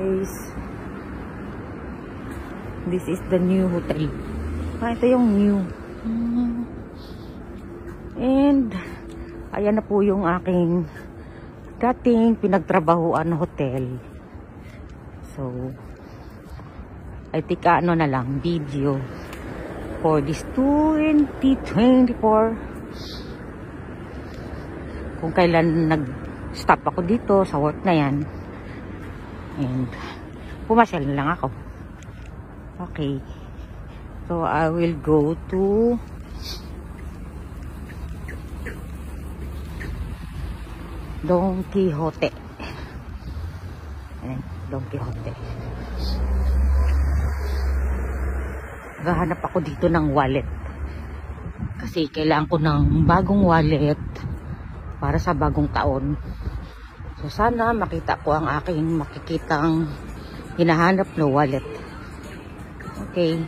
guys. This is the new hotel. Ito yung new. And ayan na po yung aking dating pinagtrabahuan na hotel. So I think ano na lang, video for this 2024. Kung kailan nag-stop ako dito sa work na yan. And pumasyal na lang ako. Okay. So I will go to Don Quixote. Ayan, Don Quixote. Gahanap ako dito ng wallet. Kasi kailangan ko ng bagong wallet para sa bagong taon. So sana makita ko ang aking makikitang hinahanap na wallet. Okay.